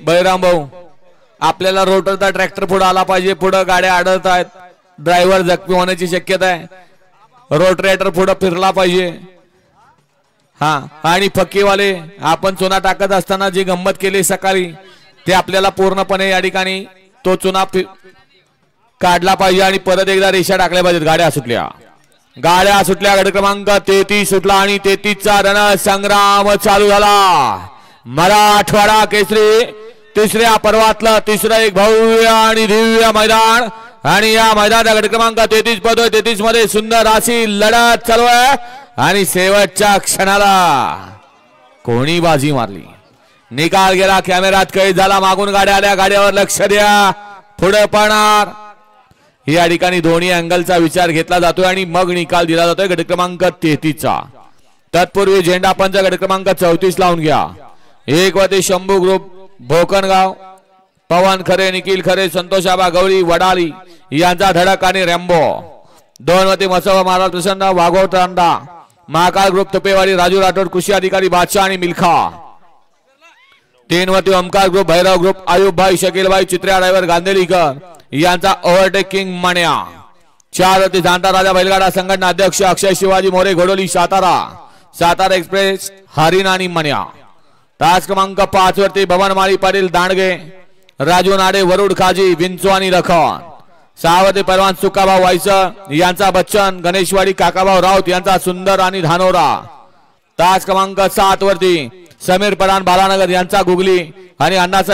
बैराम भाऊ आपल्याला रोटरचा ट्रॅक्टर पुढे आला पाहिजे. पुढे गाड्या अडत आहेत, ड्रायव्हर जखमी होण्याची शक्यता आहे. रोटरेटर पुढे फिरला पाहिजे. हा आणि फक्कीवाले आपण चुना टाकत असताना जी गंमत केली सकाळी ते आपल्याला पूर्णपणे या ठिकाणी तो चुना काढला पाहिजे आणि परत एकदा रेषा टाकल्या पाहिजेत. गाड्या सुटल्या. गट क्रमांक 33 सुटला आणि 33 चा रणसंग्राम चालू झाला. मराठवाडा केसरी तिसऱ्या पर्वातलं तिसरं एक भव्य आणि दिव्य मैदान आणि या मैदानाचा गट क्रमांक 33 पदोय. 33 मध्ये सुंदर अशी लढत चालू आहे आणि शेवटच्या क्षणाला कोणी बाजी मारली. निकाल गेला. कॅमेरात कैद झाला. मागून गाड्या आल्या. गाड्यावर लक्ष द्या. पुढे पळणार या ठिकाणी दोन्ही अँगलचा विचार घेतला जातोय आणि मग निकाल दिला जातोय गट क्रमांक 33 चा. तत्पूर्वी झेंडा पंच गट क्रमांक 34 लावून घ्या. एक वरती शंभू ग्रुप भोकनगाव, पवन खरे, निखिल खरे, संतोषाबा गवळी वडाली यांचा धडक आणि रॅम्बो. दोन वरती मसव महाराज प्रसन्न वाघोतांडा, महाकाळ ग्रुप तुपेवाडी, राजू राठोड, कृषी अधिकारी बादशाह आणि मिल्खा. तीन वरती ओमकार ग्रुप भैरव ग्रुप आयुब भाई, शकील भाई, चित्र्या ड्रायव्हर गांधेलीकर यांचा ओव्हरटेकिंग मान्या. चार वरती जाणता राजा बैलगाडा संघटना अध्यक्ष अक्षय शिवाजी मोरे घोडोली सातारा एक्सप्रेस हरिण आणि मान्या. तास क्रमांक 5 वरती भवनमाळी पाटील दांडगे, राजू नाडे, वरुड खाजी, विंचू आणि रखन. 6 वरती परवान सुकाभाऊ वायसर यांचा बच्चन, गणेशवाडी काकाभाऊ राऊत यांचा सुंदर आणि धानोरा. तास क्रमांक 7 वरती समीर परान बालानगर यांचा गुगली आणि अण्णासाहेब